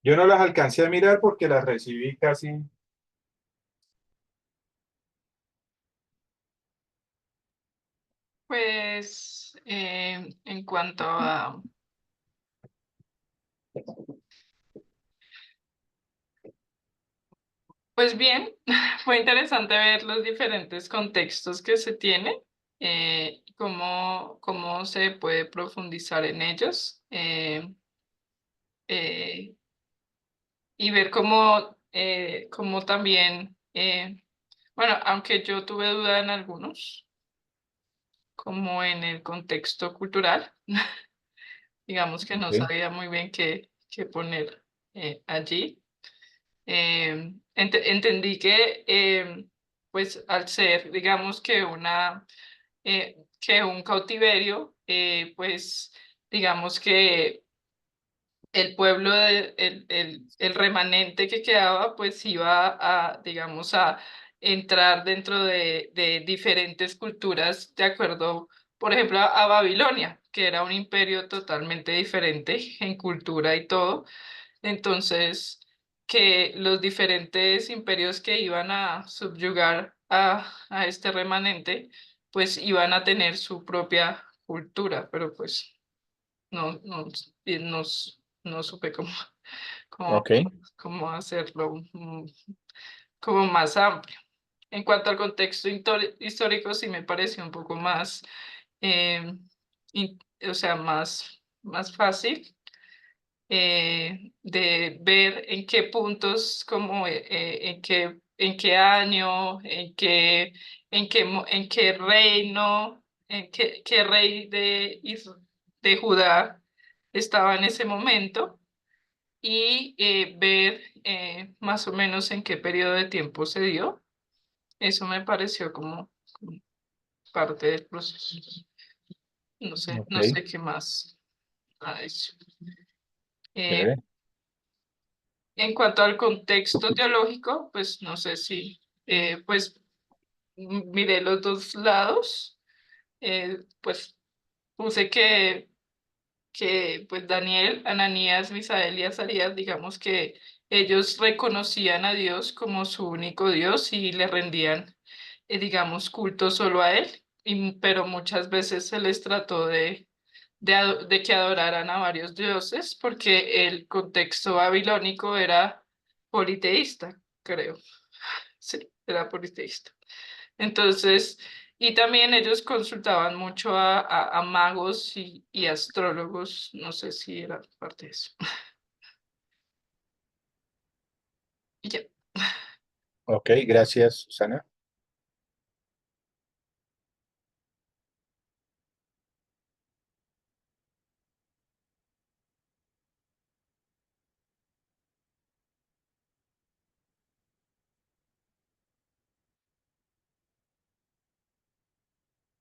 Yo no las alcancé a mirar porque las recibí casi. Pues en cuanto a, pues bien, fue interesante ver los diferentes contextos que se tienen, cómo se puede profundizar en ellos eh, y ver cómo también, bueno, aunque yo tuve duda en algunos, como en el contexto cultural, digamos que no Ok. sabía muy bien qué poner allí. Entendí que, pues, al ser, digamos que que un cautiverio, pues, digamos que el pueblo, el remanente que quedaba, pues, iba digamos, a entrar dentro de diferentes culturas, de acuerdo, por ejemplo, a Babilonia, que era un imperio totalmente diferente en cultura y todo. Entonces, que los diferentes imperios que iban a subyugar a este remanente, pues iban a tener su propia cultura, pero pues no, no, no, no supe cómo, Ok. cómo hacerlo como más amplio. En cuanto al contexto histórico, sí me pareció un poco más, eh, o sea, más fácil de ver en qué puntos, como en qué año, en qué reino, qué rey de Judá estaba en ese momento y ver más o menos en qué periodo de tiempo se dio. Eso me pareció como parte del proceso. Ok. No sé qué más. Eso. Eh, Chévere. En cuanto al contexto teológico, pues no sé si, pues miré los dos lados, pues puse que pues Daniel, Ananías, Misael y Azarías, digamos que ellos reconocían a Dios como su único Dios y le rendían, digamos, culto solo a Él, pero muchas veces se les trató de que adoraran a varios dioses, porque el contexto babilónico era politeísta, creo. Sí, era politeísta. Entonces, y también ellos consultaban mucho a magos y astrólogos, no sé si era parte de eso. Y ya. Ok, gracias, Susana.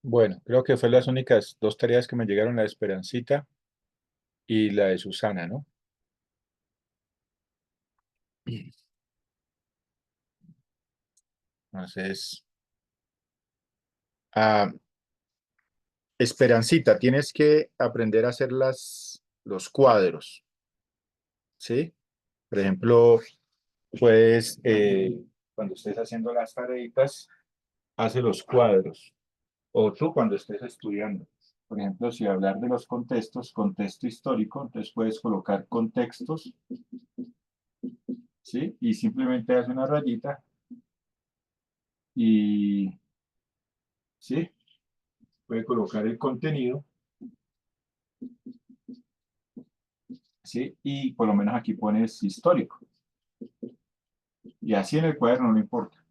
Bueno, creo que fue las únicas dos tareas que me llegaron, la de Esperancita y la de Susana, ¿no? Entonces, ah, Esperancita, tienes que aprender a hacer los cuadros, ¿sí? Por ejemplo, puedes, cuando estés haciendo las tareitas, hace los cuadros. O tú cuando estés estudiando. Por ejemplo, si hablar de los contextos, contexto histórico, entonces puedes colocar contextos, ¿sí? Y simplemente hace una rayita y, ¿sí? Puede colocar el contenido, ¿sí? Y por lo menos aquí pones histórico. Y así en el cuaderno no importa.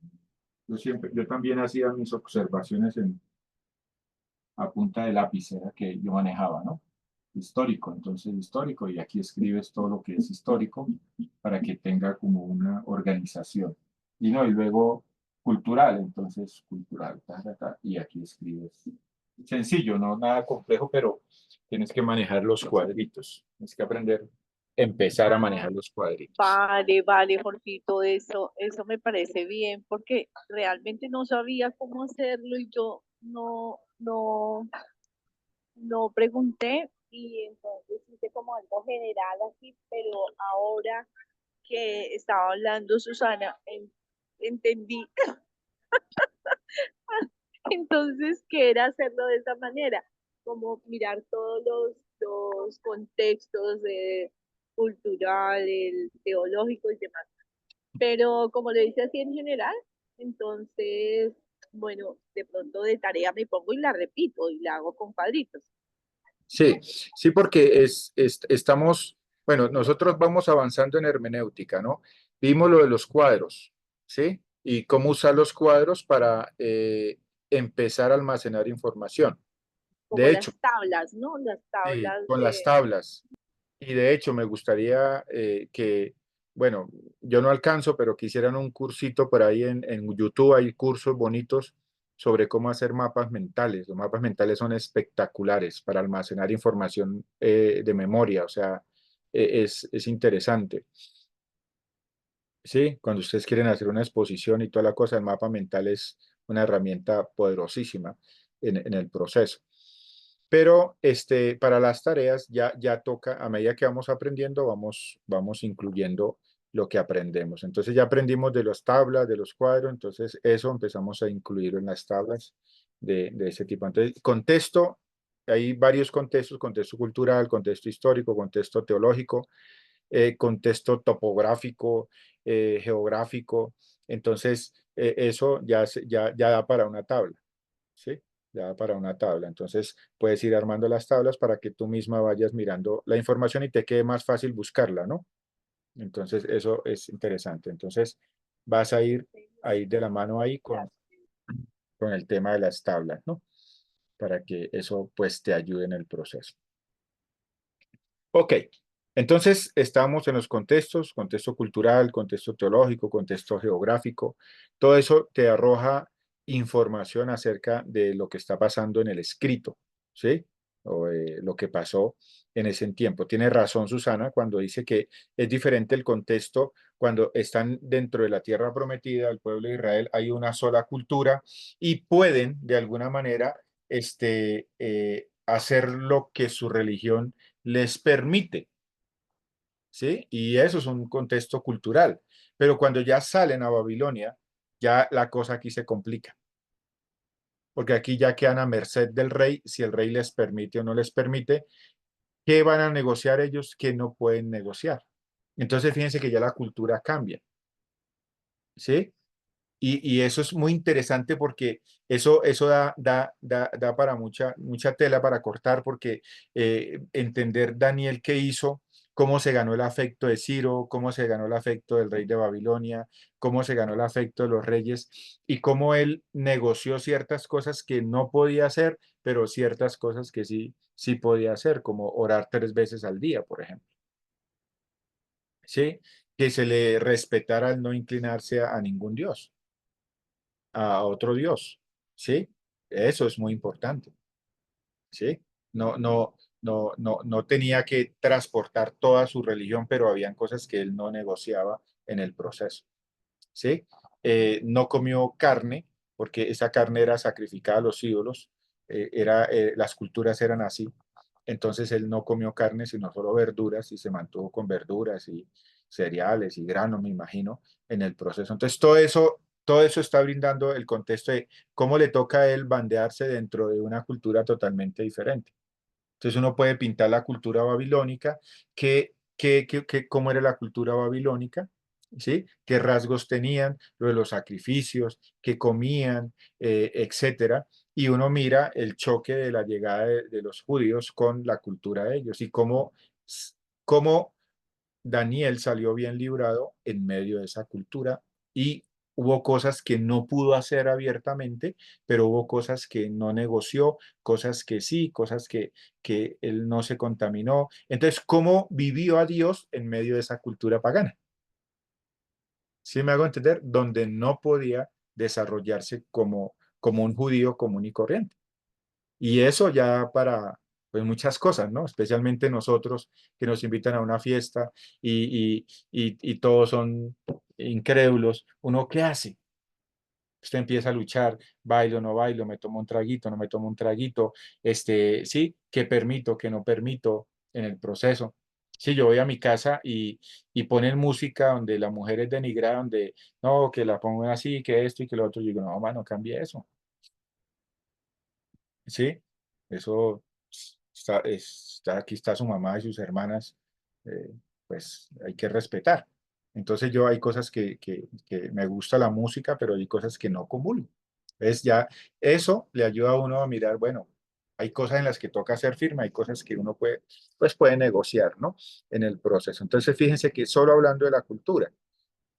Yo también hacía mis observaciones a punta de lapicera que yo manejaba, ¿no? Histórico, entonces histórico, y aquí escribes todo lo que es histórico para que tenga como una organización. Y no, y luego cultural, entonces cultural, ta, ta, ta, y aquí escribes. Sencillo, no nada complejo, pero tienes que manejar los cuadritos. Tienes que aprender, empezar a Ah, manejar los cuadritos. vale, vale, Jorgito, eso me parece bien, porque realmente no sabía cómo hacerlo y yo no pregunté. y entonces hice como algo general así, pero ahora que estaba hablando Susana, entendí entonces que era hacerlo de esa manera, como mirar todos los contextos cultural, el teológico y demás. Pero como lo dice así en general, entonces, bueno, de pronto de tarea me pongo y la repito y la hago con cuadritos. Sí, sí, porque estamos, bueno, nosotros vamos avanzando en hermenéutica, ¿no? Vimos lo de los cuadros, ¿sí? Y cómo usar los cuadros para empezar a almacenar información. Como De hecho, las tablas, ¿no? Las sí, tablas con las tablas. Y de hecho, me gustaría que, bueno, yo no alcanzo, pero que hicieran un cursito por ahí en YouTube. Hay cursos bonitos sobre cómo hacer mapas mentales. Los mapas mentales son espectaculares para almacenar información de memoria, o sea, es interesante. Sí, cuando ustedes quieren hacer una exposición y toda la cosa, el mapa mental es una herramienta poderosísima en el proceso. Pero para las tareas ya toca, a medida que vamos aprendiendo, vamos incluyendo lo que aprendemos. Entonces ya aprendimos de las tablas, de los cuadros, entonces eso empezamos a incluir en las tablas de ese tipo. Entonces, contexto, hay varios contextos: contexto cultural, contexto histórico, contexto teológico, contexto topográfico, geográfico. Entonces, eso ya da para una tabla, ¿sí? Ya da para una tabla. Entonces, puedes ir armando las tablas para que tú misma vayas mirando la información y te quede más fácil buscarla, ¿no? Entonces, eso es interesante. Entonces, vas a ir de la mano ahí con el tema de las tablas, ¿no? Para que eso, pues, te ayude en el proceso. Ok, entonces estamos en los contextos: contexto cultural, contexto teológico, contexto geográfico. Todo eso te arroja información acerca de lo que está pasando en el escrito, ¿sí? O lo que pasó en ese tiempo. Tiene razón Susana cuando dice que es diferente el contexto cuando están dentro de la tierra prometida, el pueblo de Israel, hay una sola cultura y pueden de alguna manera hacer lo que su religión les permite, ¿sí? Y eso es un contexto cultural. Pero cuando ya salen a Babilonia, ya la cosa aquí se complica, porque aquí ya quedan a merced del rey, si el rey les permite o no les permite. ¿Qué van a negociar ellos que no pueden negociar? Entonces, fíjense que ya la cultura cambia, ¿sí? Y eso es muy interesante porque eso da para mucha tela para cortar, porque entender Daniel qué hizo, cómo se ganó el afecto de Ciro, cómo se ganó el afecto del rey de Babilonia, cómo se ganó el afecto de los reyes y cómo él negoció ciertas cosas que no podía hacer, pero ciertas cosas que sí podía hacer, como orar 3 veces al día, por ejemplo. ¿Sí? Que se le respetara al no inclinarse a ningún dios, a otro Dios, ¿sí? Eso es muy importante, ¿sí? No tenía que transportar toda su religión, pero habían cosas que él no negociaba en el proceso, ¿sí? No comió carne, porque esa carne era sacrificada a los ídolos, las culturas eran así. Entonces él no comió carne, sino solo verduras, y se mantuvo con verduras y cereales y granos, me imagino, en el proceso. Entonces todo eso está brindando el contexto de cómo le toca a él bandearse dentro de una cultura totalmente diferente. Entonces uno puede pintar la cultura babilónica, cómo era la cultura babilónica, ¿sí? ¿Qué rasgos tenían? Lo de los sacrificios, qué comían, etcétera. Y uno mira el choque de la llegada de los judíos con la cultura de ellos y cómo Daniel salió bien librado en medio de esa cultura, y hubo cosas que no pudo hacer abiertamente, pero hubo cosas que no negoció, cosas que sí, cosas que él no se contaminó. Entonces, ¿cómo vivió a Dios en medio de esa cultura pagana? ¿Sí me hago entender? Donde no podía desarrollarse como un judío común y corriente. Y eso ya para pues muchas cosas, ¿no? Especialmente nosotros que nos invitan a una fiesta y todos son incrédulos. ¿Uno qué hace? Usted empieza a luchar, bailo, no bailo, me tomo un traguito, no me tomo un traguito, sí, qué permito, qué no permito en el proceso. Si yo voy a mi casa y ponen música donde la mujer es denigrada, donde no, que la pongan así, que esto y que lo otro, yo digo, no, mano, cambie eso. Sí, eso aquí está su mamá y sus hermanas, eh, pues hay que respetar. Entonces yo hay cosas que me gusta la música, pero hay cosas que no comulgo. Es ya, eso le ayuda a uno a mirar, bueno, hay cosas en las que toca ser firme, hay cosas que uno puede, pues puede negociar, ¿no? En el proceso. Entonces fíjense que solo hablando de la cultura,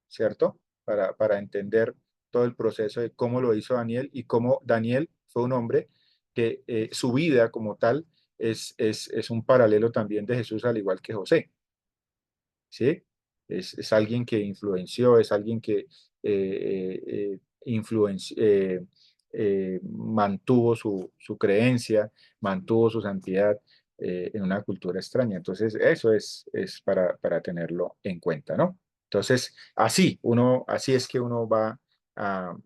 ¿cierto? Para entender todo el proceso de cómo lo hizo Daniel y cómo Daniel fue un hombre que su vida como tal es un paralelo también de Jesús, al igual que José, ¿sí? Es alguien que influenció, es alguien que mantuvo su creencia, mantuvo su santidad en una cultura extraña. Entonces, eso es para tenerlo en cuenta, ¿no? Entonces, así es que uno va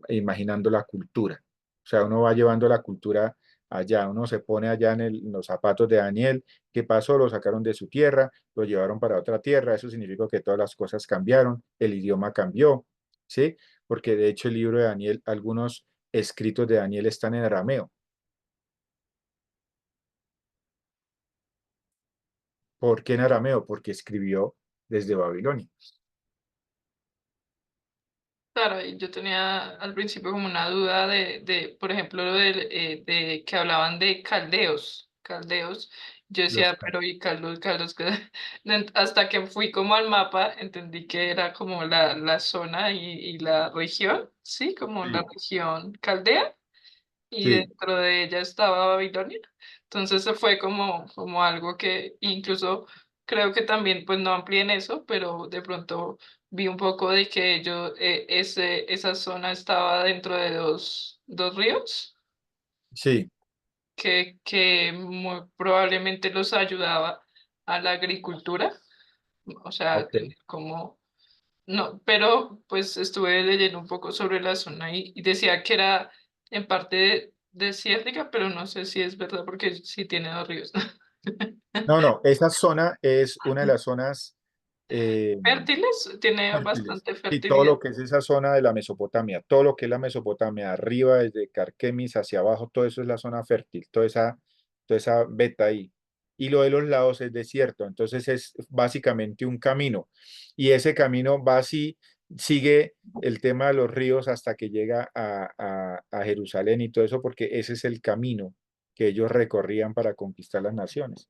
imaginando la cultura. O sea, uno va llevando la cultura allá, uno se pone allá en los zapatos de Daniel. ¿Qué pasó? Lo sacaron de su tierra, lo llevaron para otra tierra, eso significa que todas las cosas cambiaron, el idioma cambió, ¿sí? Porque de hecho el libro de Daniel, algunos escritos de Daniel están en arameo. ¿Por qué en arameo? Porque escribió desde Babilonia. Claro, y yo tenía al principio como una duda por ejemplo, de que hablaban de caldeos. Yo Los, decía, pero ¿y Caldos? Hasta que fui como al mapa, entendí que era como la zona y la región, ¿sí? Como la sí, región caldea, y sí, dentro de ella estaba Babilonia. Entonces se fue como algo que incluso creo que también, pues no amplié en eso, pero de pronto vi un poco de que esa zona estaba dentro de dos ríos sí, que muy probablemente los ayudaba a la agricultura, o sea, ok. como, no, pero pues estuve leyendo un poco sobre la zona y decía que era en parte desértica, pero no sé si es verdad porque sí tiene dos ríos. No, no, esa zona es una de las zonas eh, Fértiles, tiene fértiles. bastante Y todo fertilidad. lo que es esa zona de la Mesopotamia, todo lo que es la Mesopotamia, arriba, desde Carquemis hacia abajo, todo eso es la zona fértil, toda esa beta ahí. Y lo de los lados es desierto, entonces es básicamente un camino. Y ese camino va así, sigue el tema de los ríos hasta que llega a Jerusalén y todo eso, porque ese es el camino que ellos recorrían para conquistar las naciones.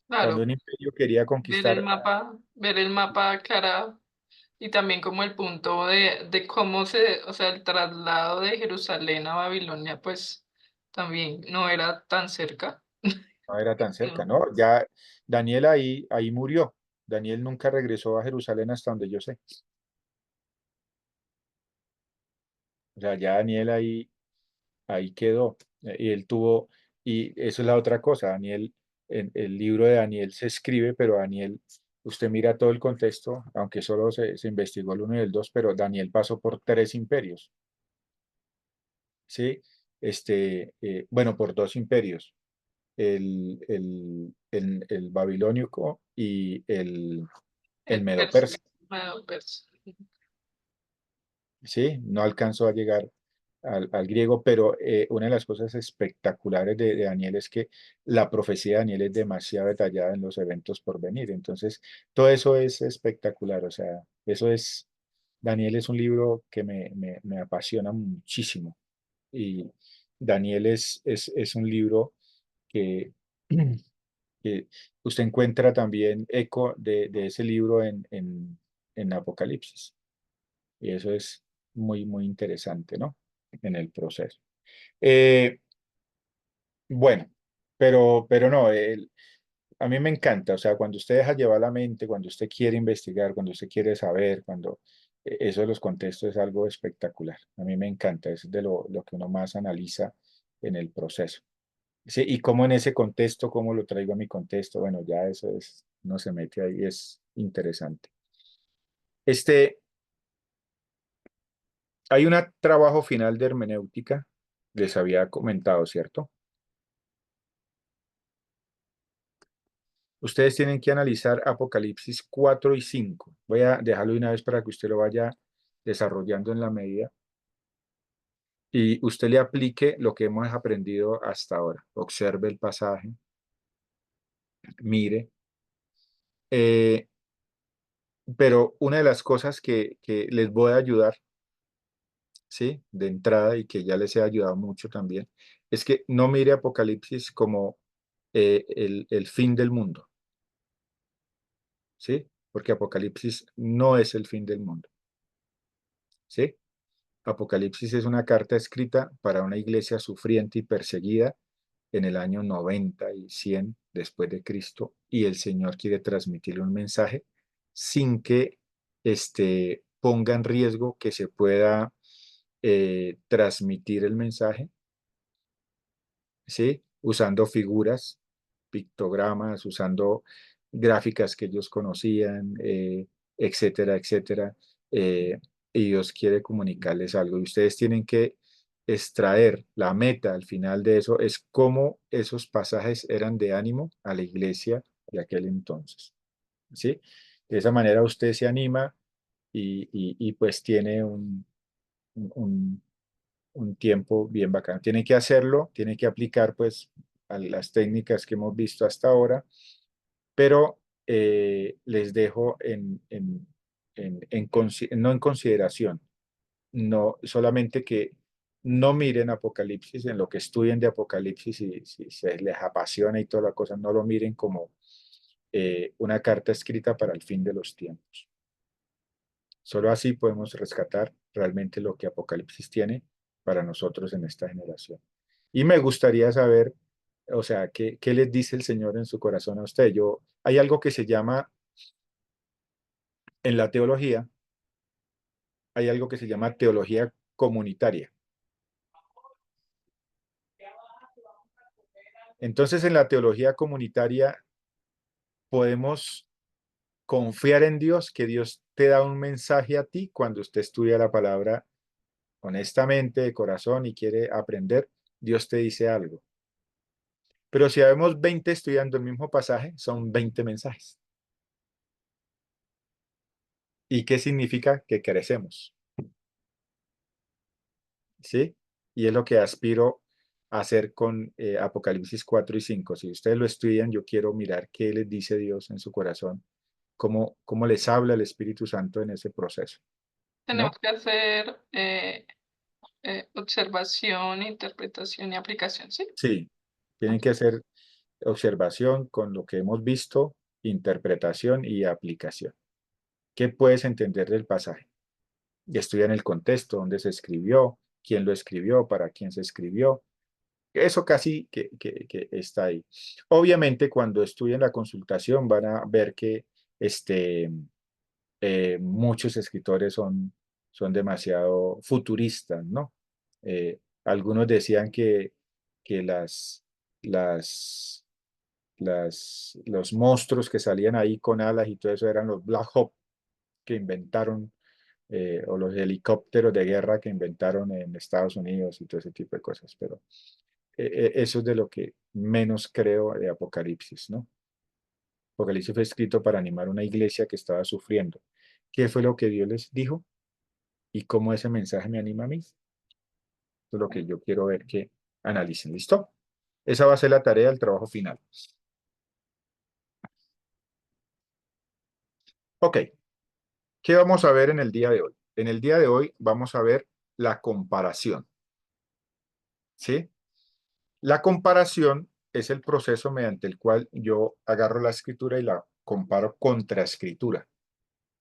Cuando Claro, un imperio quería conquistar, ver el mapa cara y también como el punto de cómo o sea, el traslado de Jerusalén a Babilonia, pues también no era tan cerca. no era tan cerca, No. ¿no? Ya Daniel ahí murió. Daniel nunca regresó a Jerusalén hasta donde yo sé. O sea, ya Daniel ahí quedó. Y él tuvo, y eso es la otra cosa, Daniel, en el libro de Daniel se escribe, pero Daniel, usted mira todo el contexto, aunque solo se investigó el uno y el dos, pero Daniel pasó por tres imperios, ¿sí? Bueno, por dos imperios, el babilónico y el El medo-persa. persa. ¿Sí? No alcanzó a llegar al griego, pero una de las cosas espectaculares de Daniel es que la profecía de Daniel es demasiado detallada en los eventos por venir. Entonces, todo eso es espectacular. O sea, Daniel es un libro que me apasiona muchísimo. Y Daniel es un libro que, que usted encuentra también eco de ese libro en Apocalipsis. Y eso es muy, muy interesante, ¿no? En el proceso. Eh, bueno, pero no, a mí me encanta, o sea, cuando usted deja llevar la mente, cuando usted quiere investigar, cuando usted quiere saber, cuando eso de los contextos es algo espectacular. A mí me encanta, es de lo que uno más analiza en el proceso. Sí, y cómo en ese contexto, cómo lo traigo a mi contexto, bueno, ya eso es, no se mete ahí, es interesante. Este, Hay un trabajo final de hermenéutica, les había comentado, ¿cierto? Ustedes tienen que analizar Apocalipsis 4 y 5. Voy a dejarlo de una vez para que usted lo vaya desarrollando en la medida y usted le aplique lo que hemos aprendido hasta ahora. Observe el pasaje, mire. Eh, pero una de las cosas que les voy a ayudar, ¿sí? De entrada y que ya les he ayudado mucho también, es que no mire Apocalipsis como el fin del mundo, ¿sí? Porque Apocalipsis no es el fin del mundo, ¿sí? Apocalipsis es una carta escrita para una iglesia sufriente y perseguida en el año 90 y 100 después de Cristo, y el Señor quiere transmitirle un mensaje sin que ponga en riesgo que se pueda transmitir el mensaje, ¿sí? Usando figuras, pictogramas, usando gráficas que ellos conocían, etcétera, etcétera. eh, y Dios quiere comunicarles algo. Y ustedes tienen que extraer la meta al final de eso, es cómo esos pasajes eran de ánimo a la iglesia de aquel entonces, ¿sí? De esa manera usted se anima y pues tiene un, un tiempo bien bacano. Tiene que hacerlo, tiene que aplicar pues a las técnicas que hemos visto hasta ahora, pero les dejo no en consideración, no solamente que no miren Apocalipsis, en lo que estudien de Apocalipsis y si se les apasiona y toda la cosa, no lo miren como una carta escrita para el fin de los tiempos. Solo así podemos rescatar realmente lo que Apocalipsis tiene para nosotros en esta generación. Y me gustaría saber, o sea, ¿qué les dice el Señor en su corazón a usted? Hay algo que se llama, en la teología, hay algo que se llama teología comunitaria. Entonces, en la teología comunitaria podemos confiar en Dios, que Dios te da un mensaje a ti cuando usted estudia la palabra honestamente, de corazón y quiere aprender, Dios te dice algo. Pero si habemos 20 estudiando el mismo pasaje, son 20 mensajes. ¿Y qué significa? Que crecemos, ¿sí? Y es lo que aspiro a hacer con Apocalipsis 4 y 5. Si ustedes lo estudian, yo quiero mirar qué les dice Dios en su corazón, cómo les habla el Espíritu Santo en ese proceso, ¿no? Tenemos que hacer observación, interpretación y aplicación, ¿sí? Sí, tienen que hacer observación con lo que hemos visto, interpretación y aplicación. ¿Qué puedes entender del pasaje? Y estudian el contexto, dónde se escribió, quién lo escribió, para quién se escribió. Eso casi que está ahí. Obviamente, cuando estudian la consultación van a ver que muchos escritores son demasiado futuristas, ¿no? Algunos decían que las, los monstruos que salían ahí con alas y todo eso eran los Black Hawk que inventaron, o los helicópteros de guerra que inventaron en Estados Unidos y todo ese tipo de cosas, pero eso es de lo que menos creo de Apocalipsis, ¿no? Apocalipsis fue escrito para animar una iglesia que estaba sufriendo. ¿Qué fue lo que Dios les dijo? ¿Y cómo ese mensaje me anima a mí? Eso es lo que yo quiero ver que analicen. ¿Listo? Esa va a ser la tarea del trabajo final. Ok, ¿qué vamos a ver en el día de hoy? En el día de hoy vamos a ver la comparación, ¿sí? La comparación es el proceso mediante el cual yo agarro la escritura y la comparo contra escritura.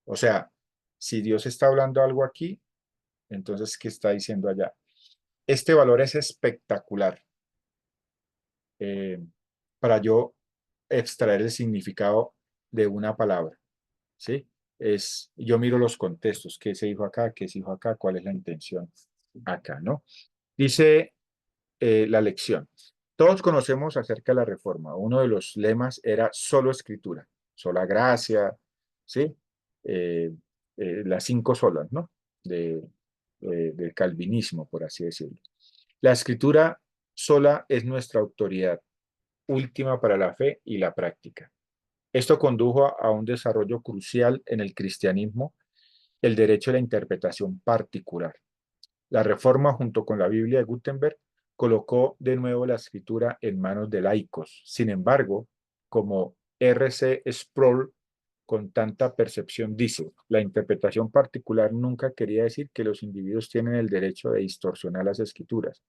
O sea, si Dios está hablando algo aquí, entonces, ¿qué está diciendo allá? Este valor es espectacular eh, para yo extraer el significado de una palabra, ¿sí? Yo miro los contextos, qué se dijo acá, qué se dijo acá, cuál es la intención acá, ¿no? Dice la lección. Todos conocemos acerca de la reforma. Uno de los lemas era solo escritura, sola gracia, ¿sí? Las cinco solas, ¿no? del calvinismo, por así decirlo. La escritura sola es nuestra autoridad última para la fe y la práctica. Esto condujo a un desarrollo crucial en el cristianismo, el derecho a la interpretación particular. La Reforma, junto con la Biblia de Gutenberg, colocó de nuevo la escritura en manos de laicos. Sin embargo, como R.C. Sproul con tanta percepción dice, la interpretación particular nunca quería decir que los individuos tienen el derecho de distorsionar las escrituras.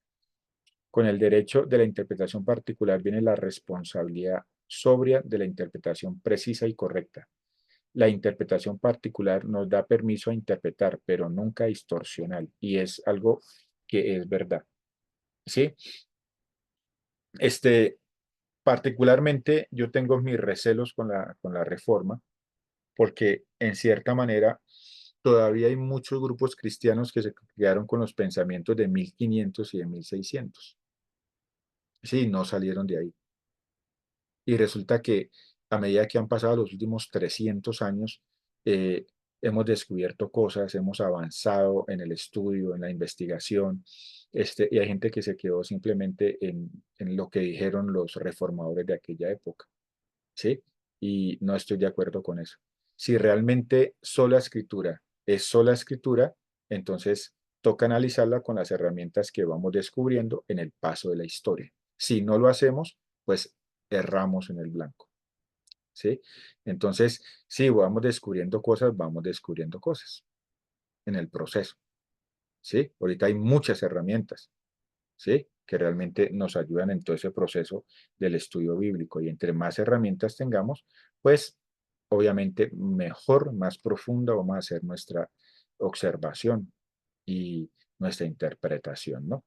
Con el derecho de la interpretación particular viene la responsabilidad sobria de la interpretación precisa y correcta. La interpretación particular nos da permiso a interpretar, pero nunca distorsional, y es algo que es verdad. ¿Sí? Particularmente yo tengo mis recelos con la reforma, porque en cierta manera todavía hay muchos grupos cristianos que se quedaron con los pensamientos de 1500 y de 1600. Sí, no salieron de ahí. Y resulta que a medida que han pasado los últimos 300 años, eh, hemos descubierto cosas, hemos avanzado en el estudio, en la investigación, y hay gente que se quedó simplemente en lo que dijeron los reformadores de aquella época, ¿sí? Y no estoy de acuerdo con eso. Si realmente sola escritura es sola escritura, entonces toca analizarla con las herramientas que vamos descubriendo en el paso de la historia. Si no lo hacemos, pues erramos en el blanco, ¿sí? Entonces, sí, vamos descubriendo cosas en el proceso, ¿sí? Ahorita hay muchas herramientas, ¿sí? Que realmente nos ayudan en todo ese proceso del estudio bíblico. Y entre más herramientas tengamos, pues obviamente mejor, más profunda vamos a hacer nuestra observación y nuestra interpretación, ¿no?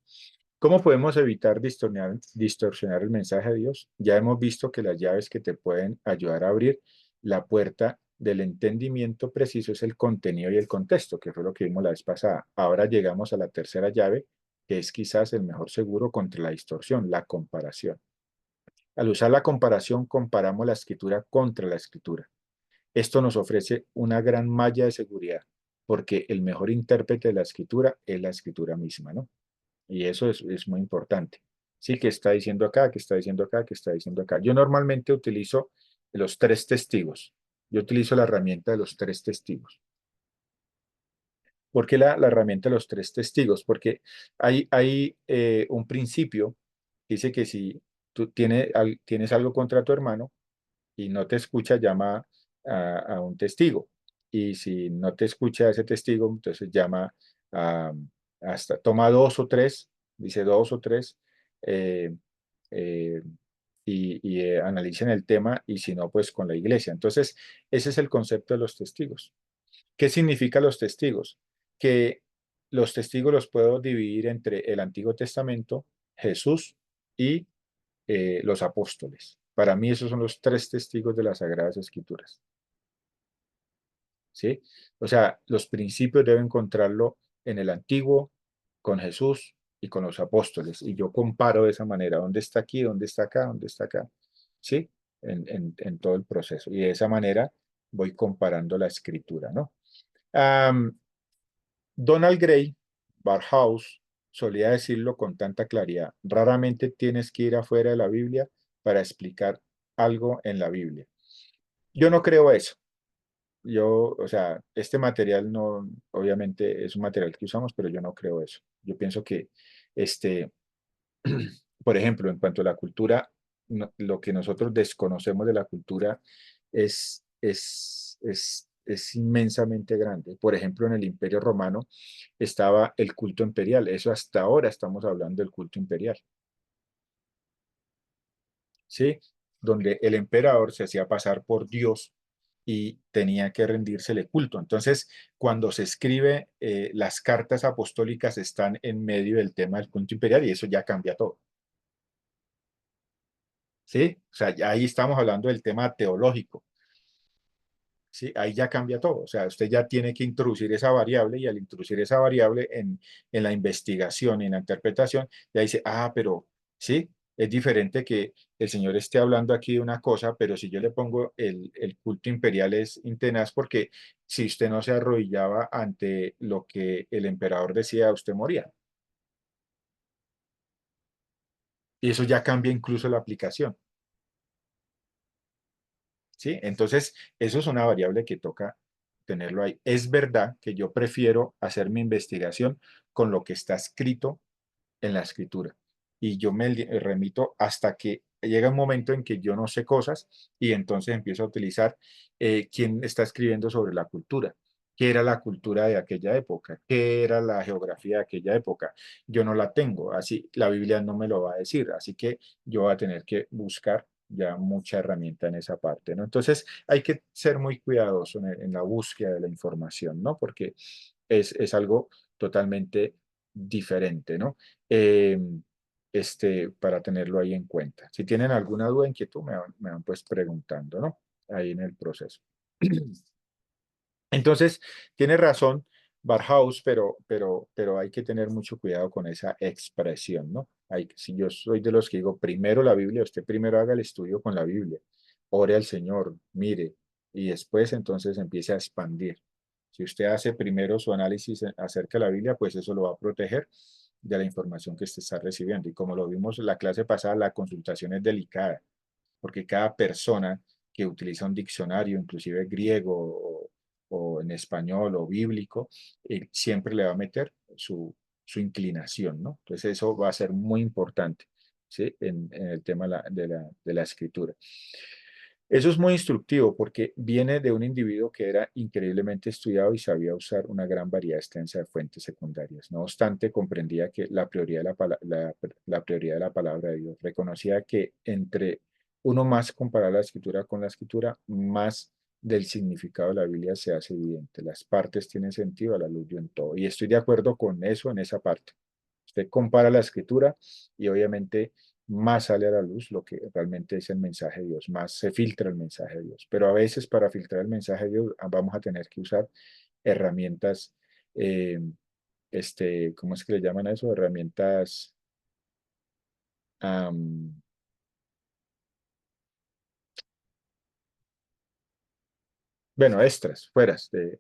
¿Cómo podemos evitar distorsionar el mensaje de Dios? Ya hemos visto que las llaves que te pueden ayudar a abrir la puerta del entendimiento preciso es el contenido y el contexto, que fue lo que vimos la vez pasada. Ahora llegamos a la tercera llave, que es quizás el mejor seguro contra la distorsión, la comparación. Al usar la comparación, comparamos la escritura contra la escritura. Esto nos ofrece una gran malla de seguridad, porque el mejor intérprete de la escritura es la escritura misma, ¿no? Y eso es muy importante. Sí, que está diciendo acá, que está diciendo acá, que está diciendo acá. Yo normalmente utilizo los tres testigos. Yo utilizo la herramienta de los tres testigos. ¿Por qué la herramienta de los tres testigos? Porque hay un principio que dice que si tú tienes algo contra tu hermano y no te escucha, llama a un testigo. Y si no te escucha ese testigo, entonces llama a, toma dos o tres, dice dos o tres, eh, eh, y analicen el tema, y si no, pues con la iglesia. Entonces, ese es el concepto de los testigos. ¿Qué significa los testigos? Que los testigos los puedo dividir entre el Antiguo Testamento, Jesús y los apóstoles. Para mí esos son los tres testigos de las Sagradas Escrituras. ¿Sí? O sea, los principios deben encontrarlo en el Antiguo, con Jesús y con los apóstoles. Y yo comparo de esa manera, ¿dónde está aquí? ¿Dónde está acá? ¿Dónde está acá? ¿Sí? En todo el proceso. Y de esa manera voy comparando la escritura, ¿no? Donald Gray, Barhouse, solía decirlo con tanta claridad: raramente tienes que ir afuera de la Biblia para explicar algo en la Biblia. Yo no creo eso. O sea, este material no, obviamente es un material que usamos, pero yo no creo eso. Yo pienso que, este, por ejemplo, en cuanto a la cultura, lo que nosotros desconocemos de la cultura es inmensamente grande. Por ejemplo, en el Imperio Romano estaba el culto imperial. Eso hasta ahora estamos hablando del culto imperial, ¿sí? Donde el emperador se hacía pasar por Dios y tenía que rendírsele culto. Entonces, cuando se escribe, las cartas apostólicas están en medio del tema del culto imperial, y eso ya cambia todo. ¿Sí? O sea, ya ahí estamos hablando del tema teológico. ¿Sí? Ahí ya cambia todo. O sea, usted ya tiene que introducir esa variable, y al introducir esa variable en la investigación y en la interpretación, ya dice, pero, ¿sí? Es diferente que el Señor esté hablando aquí de una cosa, pero si yo le pongo el culto imperial es intenaz porque si usted no se arrodillaba ante lo que el emperador decía, usted moría. Y eso ya cambia incluso la aplicación. ¿Sí? Entonces, eso es una variable que toca tenerlo ahí. Es verdad que yo prefiero hacer mi investigación con lo que está escrito en la escritura. Y yo me remito hasta que llega un momento en que yo no sé cosas y entonces empiezo a utilizar quién está escribiendo sobre la cultura. ¿Qué era la cultura de aquella época? ¿Qué era la geografía de aquella época? Yo no la tengo, así la Biblia no me lo va a decir, así que yo voy a tener que buscar ya mucha herramienta en esa parte, ¿no? Entonces hay que ser muy cuidadoso en la búsqueda de la información, ¿no? Porque es algo totalmente diferente, ¿no? Eh, para tenerlo ahí en cuenta. Si tienen alguna duda, inquietud, me van pues preguntando, ¿no? Ahí en el proceso. Entonces, tiene razón Barhaus, pero hay que tener mucho cuidado con esa expresión, ¿no? Si yo soy de los que digo, primero la Biblia, usted primero haga el estudio con la Biblia, ore al Señor, mire, y después entonces empiece a expandir. Si usted hace primero su análisis acerca de la Biblia, pues eso lo va a proteger de la información que usted está recibiendo. Y como lo vimos en la clase pasada, la consultación es delicada, porque cada persona que utiliza un diccionario, inclusive griego o en español o bíblico, siempre le va a meter su inclinación, ¿no? Entonces eso va a ser muy importante, ¿sí? En el tema de la escritura. Eso es muy instructivo porque viene de un individuo que era increíblemente estudiado y sabía usar una gran variedad extensa de fuentes secundarias. No obstante, comprendía que la prioridad la prioridad de la palabra de Dios. Reconocía que entre uno más comparar la escritura con la escritura, más del significado de la Biblia se hace evidente. Las partes tienen sentido a la luz de un todo. Y estoy de acuerdo con eso en esa parte. Usted compara la escritura y obviamente más sale a la luz lo que realmente es el mensaje de Dios, más se filtra el mensaje de Dios. Pero a veces para filtrar el mensaje de Dios vamos a tener que usar herramientas, eh, ¿cómo es que le llaman a eso? Herramientas, um, bueno, extras, fueras de,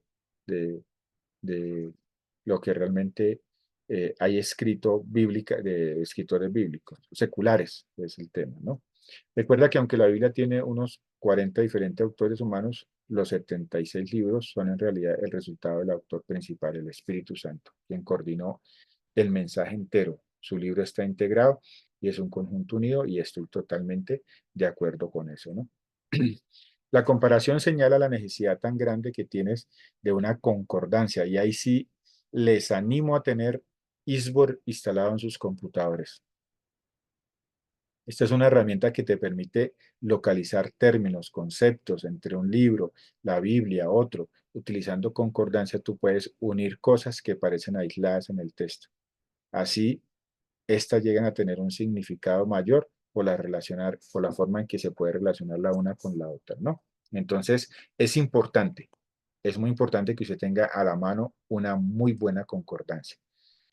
de lo que realmente hay escrito bíblica, de escritores bíblicos, seculares, es el tema, ¿no? Recuerda que aunque la Biblia tiene unos 40 diferentes autores humanos, los 76 libros son en realidad el resultado del autor principal, el Espíritu Santo, quien coordinó el mensaje entero. Su libro está integrado y es un conjunto unido y estoy totalmente de acuerdo con eso, ¿no? La comparación señala la necesidad tan grande que tienes de una concordancia y ahí sí les animo a tener Isbor instalado en sus computadores. Esta es una herramienta que te permite localizar términos, conceptos entre un libro, la Biblia, otro. Utilizando concordancia tú puedes unir cosas que parecen aisladas en el texto. Así, estas llegan a tener un significado mayor por la forma en que se puede relacionar la una con la otra, ¿no? Entonces, es muy importante que usted tenga a la mano una muy buena concordancia.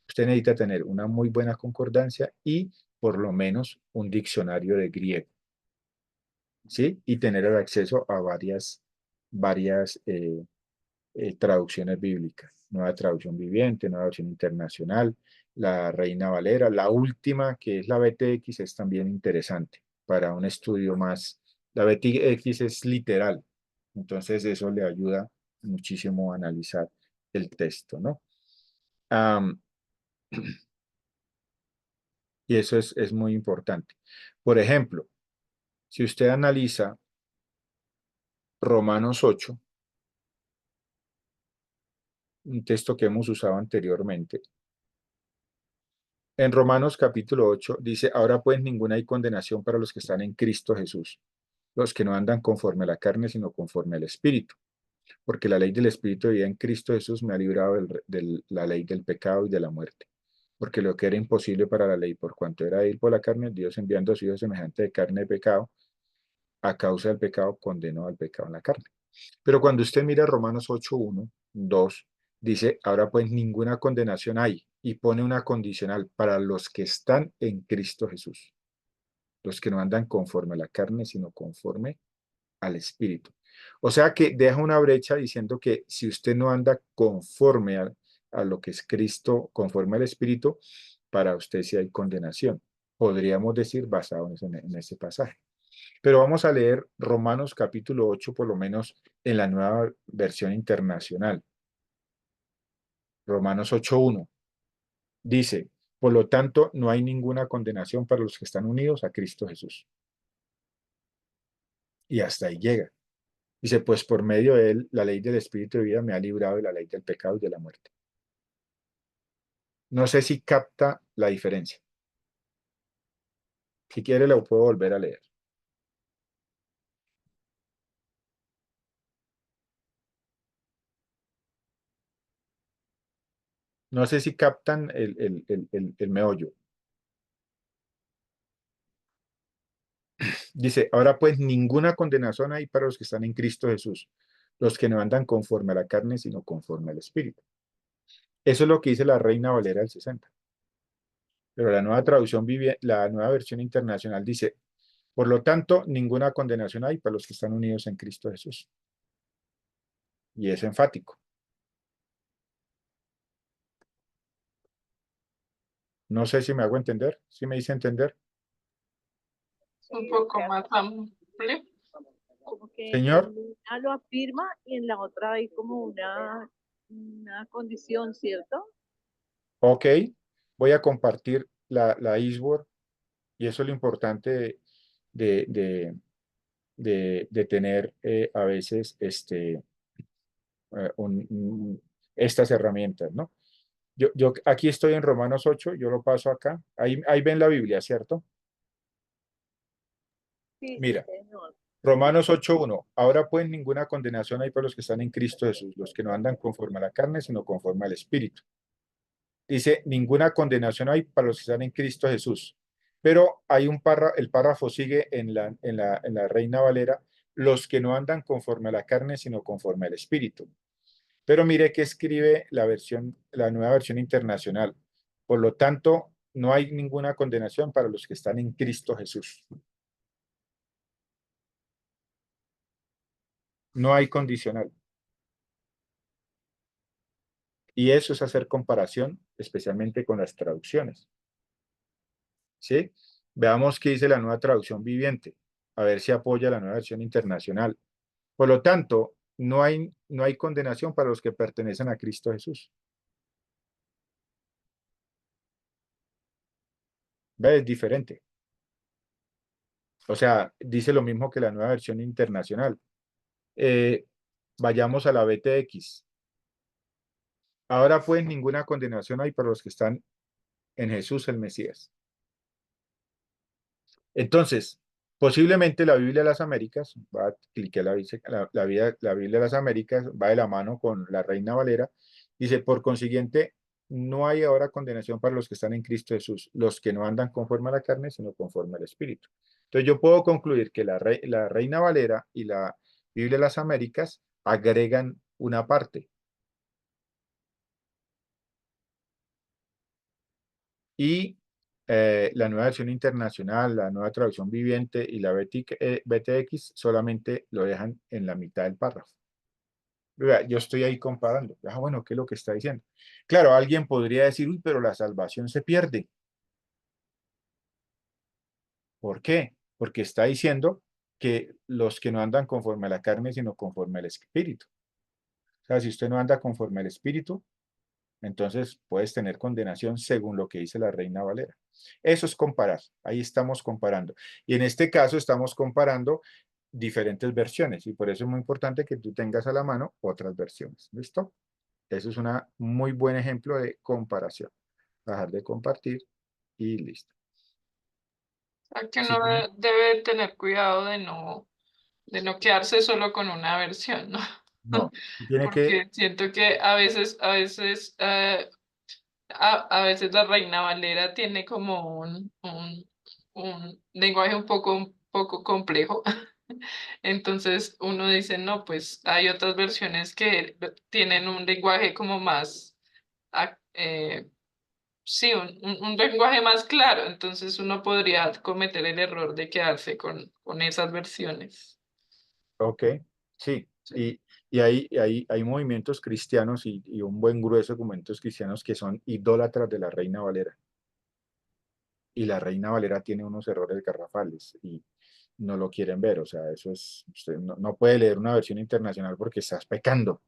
Usted necesita tener una muy buena concordancia y por lo menos un diccionario de griego, ¿sí? Y tener el acceso a varias traducciones bíblicas. Nueva traducción viviente, nueva versión internacional, la Reina Valera, la última que es la BTX es también interesante para un estudio más. La BTX es literal, entonces eso le ayuda muchísimo a analizar el texto, ¿no? Um, y eso es muy importante. Por ejemplo, si usted analiza Romanos 8, un texto que hemos usado anteriormente, en Romanos capítulo 8 dice, ahora pues ninguna hay condenación para los que están en Cristo Jesús, los que no andan conforme a la carne, sino conforme al Espíritu, porque la ley del Espíritu de vida en Cristo Jesús me ha librado de la ley del pecado y de la muerte. Porque lo que era imposible para la ley, por cuanto era ir por la carne, Dios enviando a su Hijo semejante de carne de pecado, a causa del pecado, condenó al pecado en la carne. Pero cuando usted mira Romanos 8, 1, 2, dice, ahora pues ninguna condenación hay y pone una condicional para los que están en Cristo Jesús. los que no andan conforme a la carne, sino conforme al Espíritu. O sea que deja una brecha diciendo que si usted no anda conforme a lo que es Cristo, conforme al Espíritu, para usted sí hay condenación. Podríamos decir basado en ese pasaje. Pero vamos a leer Romanos capítulo 8, por lo menos en la nueva versión internacional. Romanos 8:1 dice, por lo tanto, no hay ninguna condenación para los que están unidos a Cristo Jesús. Y hasta ahí llega. Dice, pues por medio de él, la ley del Espíritu de vida me ha librado de la ley del pecado y de la muerte. No sé si capta la diferencia. Si quiere, lo puedo volver a leer. No sé si captan el meollo. Dice, ahora pues ninguna condenación hay para los que están en Cristo Jesús, los que no andan conforme a la carne, sino conforme al Espíritu. Eso es lo que dice la Reina Valera del 60. Pero la nueva traducción, la nueva versión internacional dice, por lo tanto, ninguna condenación hay para los que están unidos en Cristo Jesús. Y es enfático. No sé si me hago entender, si me hice entender. Un poco más amplio. Como que Señor, en una lo afirma y en la otra hay como una condición, ¿cierto? ok, voy a compartir la Eastword y eso es lo importante de, de, de tener a veces estas herramientas, ¿no? Yo aquí estoy en Romanos 8, yo lo paso acá. Ahí ven la Biblia, ¿cierto? Sí, sí, Mira, señor. Romanos 8:1. Ahora pues ninguna condenación hay para los que están en Cristo Jesús, los que no andan conforme a la carne, sino conforme al Espíritu. Dice, ninguna condenación hay para los que están en Cristo Jesús. Pero hay el párrafo sigue en la Reina Valera, los que no andan conforme a la carne, sino conforme al Espíritu. Pero mire que escribe la nueva versión internacional. Por lo tanto, no hay ninguna condenación para los que están en Cristo Jesús. No hay condicional. Y eso es hacer comparación, especialmente con las traducciones. ¿Sí? Veamos qué dice la nueva traducción viviente, a ver si apoya la nueva versión internacional. Por lo tanto, no hay condenación para los que pertenecen a Cristo Jesús. ¿Ve? Es diferente. O sea, dice lo mismo que la nueva versión internacional. Vayamos a la BTX. Ahora pues ninguna condenación hay para los que están en Jesús el Mesías. Entonces, posiblemente la Biblia de las Américas, cliqué la Biblia de las Américas, va de la mano con la Reina Valera, dice, por consiguiente, no hay ahora condenación para los que están en Cristo Jesús, los que no andan conforme a la carne, sino conforme al Espíritu. Entonces yo puedo concluir que la Reina Valera y la Biblia de las Américas agregan una parte. Y la nueva versión internacional, la nueva traducción viviente y la BTX solamente lo dejan en la mitad del párrafo. Vea, yo estoy ahí comparando. Bueno, ¿qué es lo que está diciendo? Claro, alguien podría decir, uy, pero la salvación se pierde. ¿Por qué? Porque está diciendo que los que no andan conforme a la carne, sino conforme al Espíritu. O sea, si usted no anda conforme al Espíritu, entonces puedes tener condenación según lo que dice la Reina Valera. Eso es comparar, ahí estamos comparando. Y en este caso estamos comparando diferentes versiones y por eso es muy importante que tú tengas a la mano otras versiones. ¿Listo? Eso es un muy buen ejemplo de comparación. Bajar de compartir y listo. Que Sí, uno debe tener cuidado de no quedarse solo con una versión, ¿no? no, tiene que, Porque siento que a veces la Reina Valera tiene como un lenguaje un poco complejo. Entonces uno dice, no, pues hay otras versiones que tienen un lenguaje como más, sí, un lenguaje más claro, entonces uno podría cometer el error de quedarse con esas versiones. Ok, sí. Sí. Y hay movimientos cristianos y un buen grueso de movimientos cristianos que son idólatras de la Reina Valera. Y la Reina Valera tiene unos errores garrafales y no lo quieren ver. O sea, eso es, usted no puede leer una versión internacional porque estás pecando,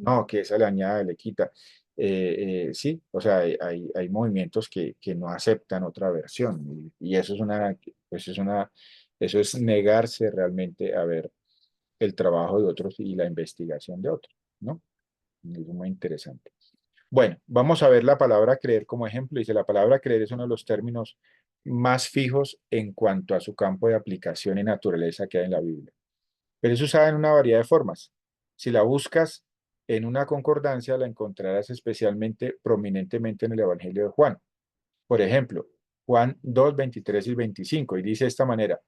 no, que esa le añade, le quita. Sí, o sea, hay movimientos que no aceptan otra versión y eso es pues eso es negarse realmente a ver el trabajo de otros y la investigación de otros, ¿no? Es muy interesante. Bueno, vamos a ver la palabra creer como ejemplo. Dice, la palabra creer es uno de los términos más fijos en cuanto a su campo de aplicación y naturaleza que hay en la Biblia. Pero es usada en una variedad de formas. Si la buscas en una concordancia, la encontrarás especialmente prominentemente en el Evangelio de Juan. Por ejemplo, Juan 2, 23 y 25, y dice de esta manera,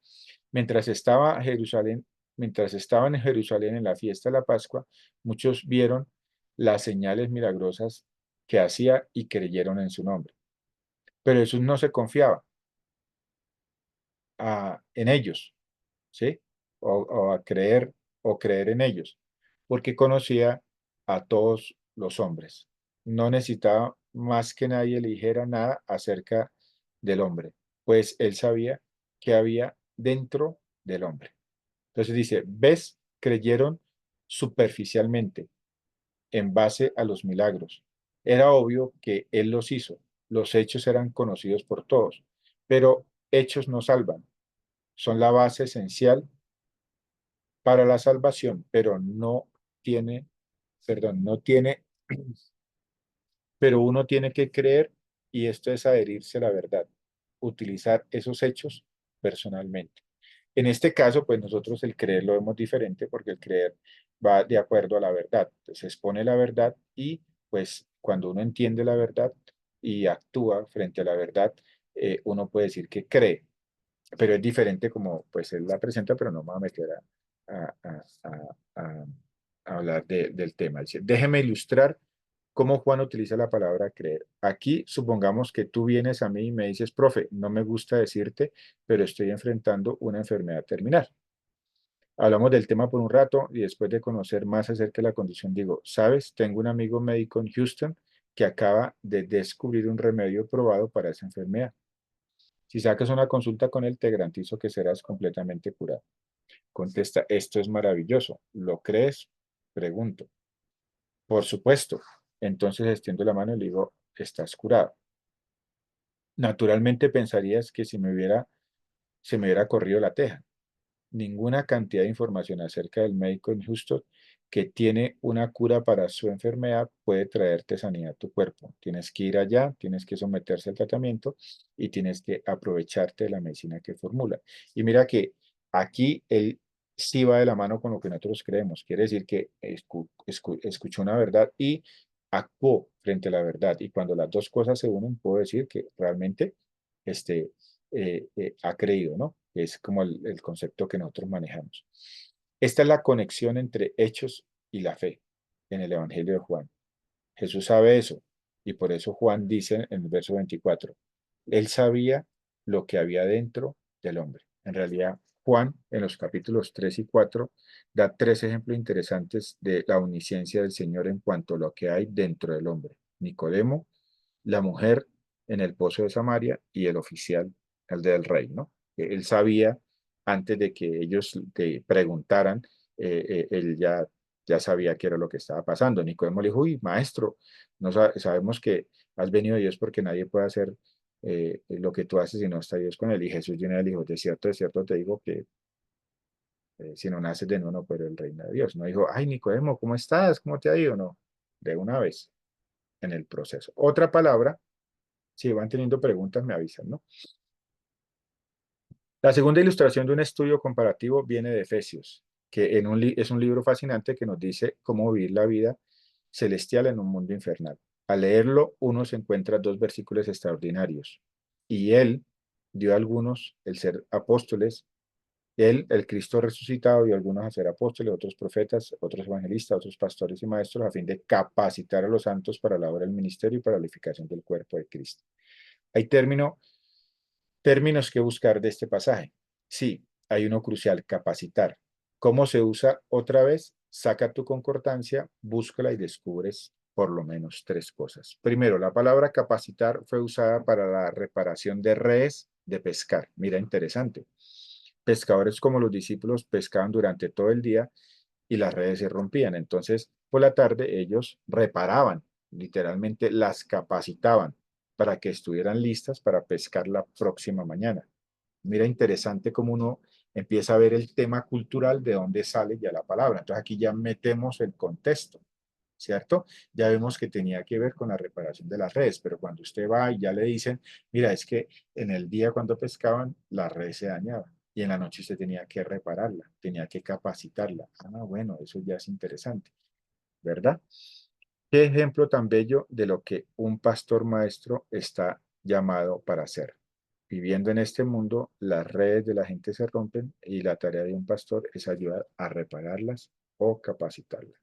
mientras estaba Jerusalén, mientras estaban en Jerusalén en la fiesta de la Pascua, muchos vieron las señales milagrosas que hacía y creyeron en su nombre. Pero Jesús no se confiaba en ellos, ¿sí? O a creer o creer en ellos, porque conocía a todos los hombres. No necesitaba más que nadie le dijera nada acerca del hombre, pues él sabía que había dentro del hombre. Entonces dice, ¿ves? Creyeron superficialmente en base a los milagros. Era obvio que él los hizo. Los hechos eran conocidos por todos, pero hechos no salvan. Son la base esencial para la salvación, pero no tiene, pero uno tiene que creer y esto es adherirse a la verdad, utilizar esos hechos personalmente. En este caso, pues nosotros el creer lo vemos diferente porque el creer va de acuerdo a la verdad. Entonces expone la verdad y pues cuando uno entiende la verdad y actúa frente a la verdad, uno puede decir que cree, pero es diferente como pues él la presenta, pero no me voy a meter a, a- a- a- a hablar del tema. Dice, déjeme ilustrar cómo Juan utiliza la palabra creer. Aquí supongamos que tú vienes a mí y me dices, profe, no me gusta decirte, pero estoy enfrentando una enfermedad terminal. Hablamos del tema por un rato y después de conocer más acerca de la condición, digo, sabes, tengo un amigo médico en Houston que acaba de descubrir un remedio probado para esa enfermedad. Si sacas una consulta con él, te garantizo que serás completamente curado. Contesta, esto es maravilloso. ¿Lo crees? Pregunto. Por supuesto. Entonces extiendo la mano y le digo, estás curado. Naturalmente pensarías que si se me hubiera corrido la teja. Ninguna cantidad de información acerca del médico en Houston que tiene una cura para su enfermedad puede traerte sanidad a tu cuerpo. Tienes que ir allá, tienes que someterse al tratamiento y tienes que aprovecharte de la medicina que formula. Y mira que aquí él sí va de la mano con lo que nosotros creemos. Quiere decir que escuchó una verdad y actuó frente a la verdad. Y cuando las dos cosas se unen, puedo decir que realmente este, ha creído, ¿no? Es como el concepto que nosotros manejamos. Esta es la conexión entre hechos y la fe en el Evangelio de Juan. Jesús sabe eso y por eso Juan dice en el verso 24, él sabía lo que había dentro del hombre. En realidad, Juan en los capítulos 3 y 4 da tres ejemplos interesantes de la omnisciencia del Señor en cuanto a lo que hay dentro del hombre. Nicodemo, la mujer en el pozo de Samaria y el oficial, el del rey, ¿no? Él sabía antes de que ellos te preguntaran, él ya sabía qué era lo que estaba pasando. Nicodemo le dijo, uy, maestro, no sabemos que has venido de Dios porque nadie puede hacer lo que tú haces si no está Dios con él. Y Jesús llena le dijo, de cierto te digo que si no naces de nuevo no puede el reino de Dios. No dijo, ay, Nicodemo, ¿cómo estás? ¿Cómo te ha ido? No, de una vez en el proceso. Otra palabra, si van teniendo preguntas, me avisan, ¿no? La segunda ilustración de un estudio comparativo viene de Efesios, que es un libro fascinante que nos dice cómo vivir la vida celestial en un mundo infernal. Al leerlo, uno se encuentra dos versículos extraordinarios. Y él dio a algunos el ser apóstoles, Él, el Cristo resucitado, y algunos a ser apóstoles, otros profetas, otros evangelistas, otros pastores y maestros, a fin de capacitar a los santos para la obra del ministerio y para la edificación del cuerpo de Cristo. Hay términos que buscar de este pasaje. Sí, hay uno crucial, capacitar. ¿Cómo se usa otra vez? Saca tu concordancia, búscala y descubres por lo menos tres cosas. Primero, la palabra capacitar fue usada para la reparación de redes de pescar. Mira, interesante. Pescadores como los discípulos pescaban durante todo el día y las redes se rompían. Entonces, por la tarde ellos reparaban, literalmente las capacitaban para que estuvieran listas para pescar la próxima mañana. Mira, interesante cómo uno empieza a ver el tema cultural de dónde sale ya la palabra. Entonces aquí ya metemos el contexto, ¿cierto? Ya vemos que tenía que ver con la reparación de las redes, pero cuando usted va y ya le dicen, mira, es que en el día cuando pescaban, la red se dañaba y en la noche usted tenía que repararla, tenía que capacitarla. Ah, bueno, eso ya es interesante, ¿verdad? Qué ejemplo tan bello de lo que un pastor maestro está llamado para hacer. Viviendo en este mundo, las redes de la gente se rompen y la tarea de un pastor es ayudar a repararlas o capacitarlas.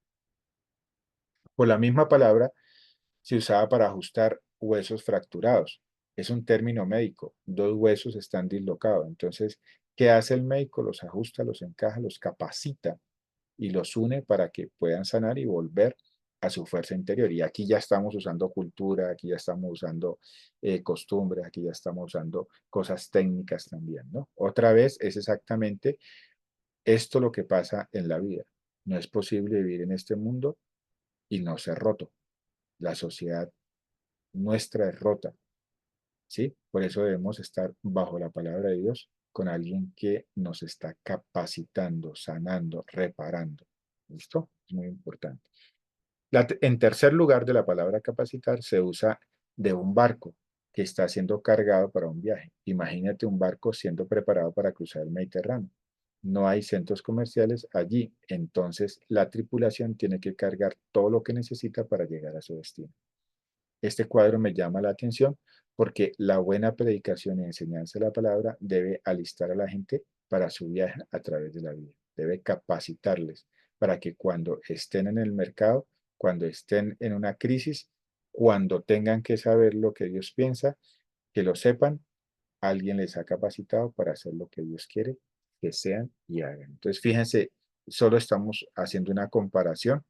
Por la misma palabra se usaba para ajustar huesos fracturados. Es un término médico. Dos huesos están dislocados. Entonces, ¿qué hace el médico? Los ajusta, los encaja, los capacita y los une para que puedan sanar y volver a su fuerza interior. Y aquí ya estamos usando cultura, aquí ya estamos usando costumbres, aquí ya estamos usando cosas técnicas también, ¿no? Otra vez es exactamente esto lo que pasa en la vida. No es posible vivir en este mundo y no ser roto. La sociedad nuestra es rota, ¿sí? Por eso debemos estar bajo la palabra de Dios con alguien que nos está capacitando, sanando, reparando. ¿Listo? Es muy importante. En tercer lugar de la palabra capacitar se usa de un barco que está siendo cargado para un viaje. Imagínate un barco siendo preparado para cruzar el Mediterráneo. No hay centros comerciales allí, entonces la tripulación tiene que cargar todo lo que necesita para llegar a su destino. Este cuadro me llama la atención porque la buena predicación y enseñanza de la palabra debe alistar a la gente para su viaje a través de la vida. Debe capacitarles para que cuando estén en el mercado, cuando estén en una crisis, cuando tengan que saber lo que Dios piensa, que lo sepan, alguien les ha capacitado para hacer lo que Dios quiere que sean y hagan. Entonces, fíjense, solo estamos haciendo una comparación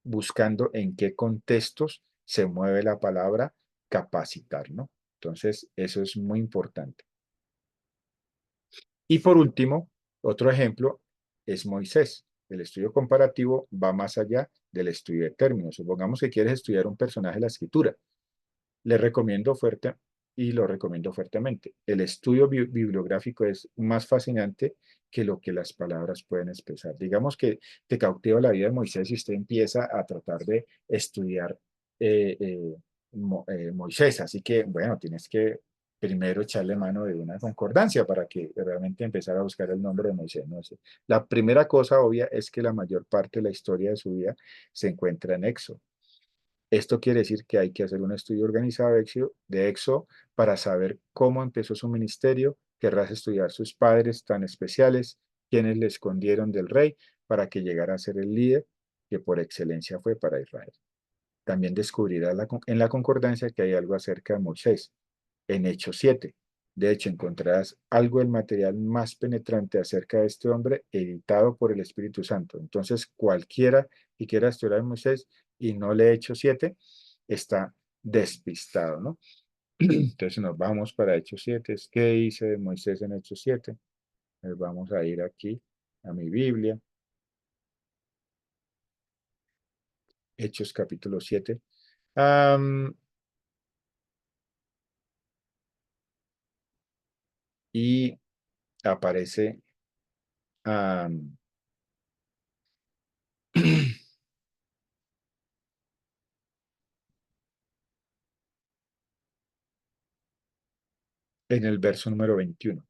buscando en qué contextos se mueve la palabra capacitar, ¿no? Entonces, eso es muy importante. Y por último, otro ejemplo es Moisés. El estudio comparativo va más allá del estudio de términos. Supongamos que quieres estudiar un personaje de la escritura. Le recomiendo fuerte y lo recomiendo fuertemente. El estudio bibliográfico es más fascinante que lo que las palabras pueden expresar. Digamos que te cautiva la vida de Moisés y usted empieza a tratar de estudiar eh, eh, Moisés. Así que, bueno, tienes que primero echarle mano de una concordancia para que realmente empezar a buscar el nombre de Moisés. ¿No? La primera cosa obvia es que la mayor parte de la historia de su vida se encuentra en Éxodo. Esto quiere decir que hay que hacer un estudio organizado de Éxodo para saber cómo empezó su ministerio, querrás estudiar sus padres tan especiales, quienes le escondieron del rey para que llegara a ser el líder que por excelencia fue para Israel. También descubrirás en la concordancia que hay algo acerca de Moisés. En Hechos 7, de hecho, encontrarás algo del material más penetrante acerca de este hombre editado por el Espíritu Santo. Entonces, cualquiera que quiera estudiar a Moisés y no lee Hechos 7, está despistado, ¿no? Entonces nos vamos para Hechos 7. ¿Qué dice Moisés en Hechos 7? Vamos a ir aquí a mi Biblia. Hechos capítulo 7. Y aparece en el verso número 21.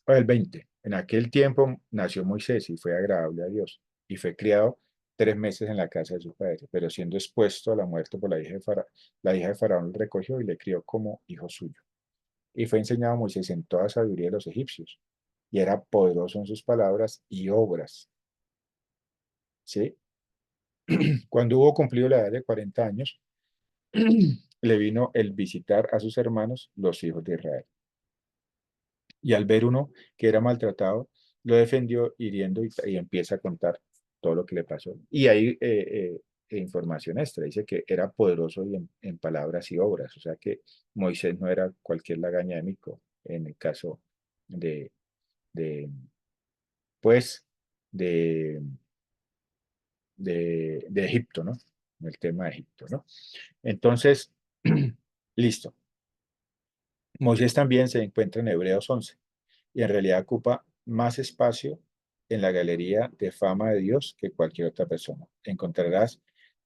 El 20. En aquel tiempo nació Moisés y fue agradable a Dios y fue criado 3 meses en la casa de su padre, pero siendo expuesto a la muerte por la hija de Faraón le recogió y le crió como hijo suyo. y fue enseñado a Moisés en toda sabiduría de los egipcios, y era poderoso en sus palabras y obras. ¿Sí? Cuando hubo cumplido la edad de 40 años, le vino el visitar a sus hermanos, los hijos de Israel. Y al ver uno que era maltratado, lo defendió hiriendo y empieza a contar todo lo que le pasó. Y hay información extra, dice que era poderoso y en palabras y obras, o sea que Moisés no era cualquier lagaña de mico en el caso de, de pues, de, de Egipto, ¿no? El tema de Egipto, ¿no? Entonces, listo. Moisés también se encuentra en Hebreos 11 y en realidad ocupa más espacio en la galería de fama de Dios que cualquier otra persona. Encontrarás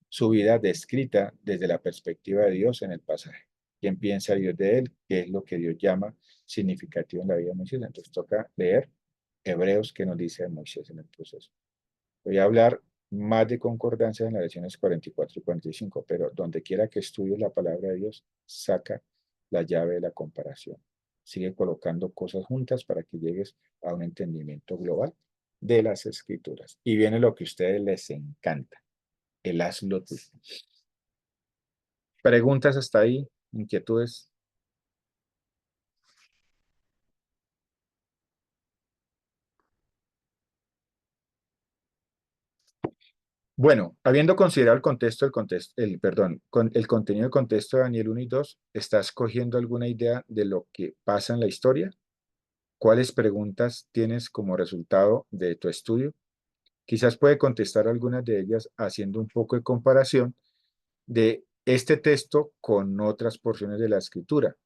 su vida descrita desde la perspectiva de Dios en el pasaje. ¿Quién piensa Dios de él? ¿Qué es lo que Dios llama significativo en la vida de Moisés? Entonces toca leer Hebreos que nos dice de Moisés en el proceso. Voy a hablar más de concordancia en las lecciones 44 y 45, pero donde quiera que estudies la palabra de Dios, saca la llave de la comparación. Sigue colocando cosas juntas para que llegues a un entendimiento global de las escrituras. Y viene lo que a ustedes les encanta, el hazlo tú. ¿Preguntas hasta ahí? ¿Inquietudes? Bueno, habiendo considerado el contenido del contexto de Daniel 1 y 2, ¿estás cogiendo alguna idea de lo que pasa en la historia? ¿Cuáles preguntas tienes como resultado de tu estudio? Quizás puede contestar algunas de ellas haciendo un poco de comparación de este texto con otras porciones de la escritura.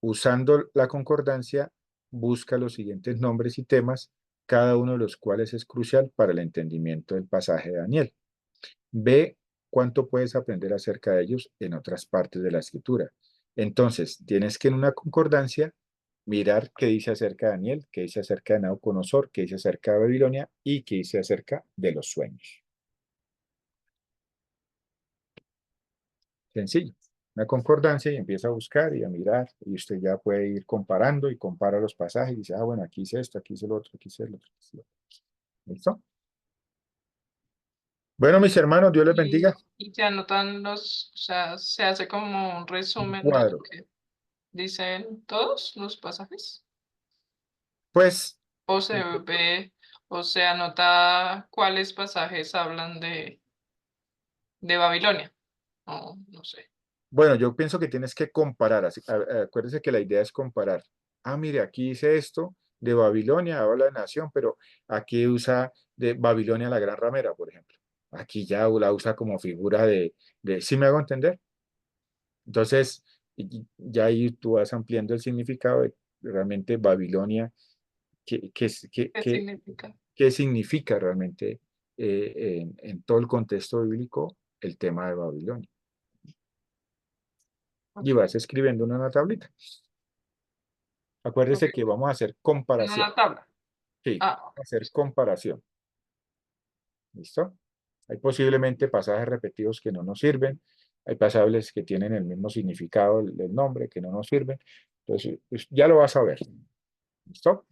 Usando la concordancia, busca los siguientes nombres y temas, cada uno de los cuales es crucial para el entendimiento del pasaje de Daniel. Ve cuánto puedes aprender acerca de ellos en otras partes de la escritura. Entonces, tienes que en una concordancia mirar qué dice acerca de Daniel, qué dice acerca de Nabucodonosor, qué dice acerca de Babilonia y qué dice acerca de los sueños. Sencillo. Una concordancia y empieza a buscar y a mirar y usted ya puede ir comparando y compara los pasajes y dice, ah, bueno, aquí hice esto, aquí hice lo otro, aquí hice lo otro. Aquí hice lo otro. ¿Listo? Bueno, mis hermanos, Dios les bendiga. Y se anotan o sea, se hace como un Un resumen de lo cuadro. que dicen todos los pasajes. Pues, O se ve, o se anota cuáles pasajes hablan de Babilonia. No sé. bueno, yo pienso que tienes que comparar. Acuérdese que la idea es comparar. Ah, mire, aquí dice esto de Babilonia, habla de nación, pero aquí usa de Babilonia la gran ramera, por ejemplo. Aquí ya la usa como figura ¿sí me hago entender? Entonces, ya ahí tú vas ampliando el significado de realmente Babilonia, qué, qué, qué, ¿Qué qué, significa? qué significa realmente en todo el contexto bíblico el tema de Babilonia. Y Ok. vas escribiendo en una tablita. Ok. Acuérdese que vamos a hacer En comparación. una tabla. Sí, Ah, hacer comparación. ¿Listo? Hay posiblemente pasajes repetidos que no nos sirven. Hay pasajes que tienen el mismo significado del nombre que no nos sirven. Entonces, pues, ya lo vas a ver. ¿Listo?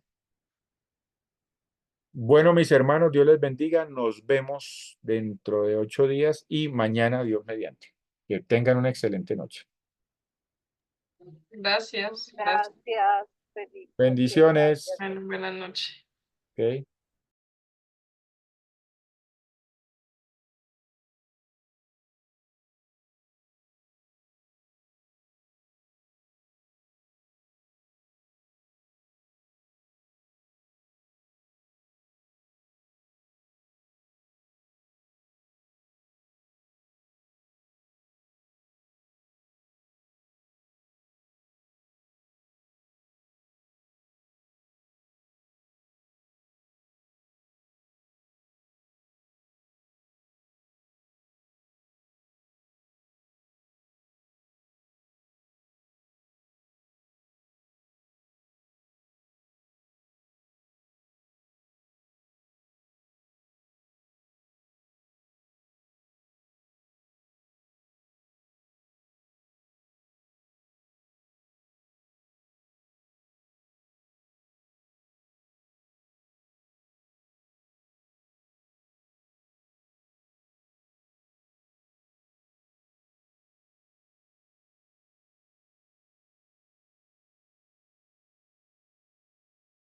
Bueno, mis hermanos, Dios les bendiga. Nos vemos dentro de 8 días y mañana, Dios mediante. Que tengan una excelente noche. gracias. Gracias. Gracias, feliz noche, Bendiciones. gracias. Buenas noches. Ok.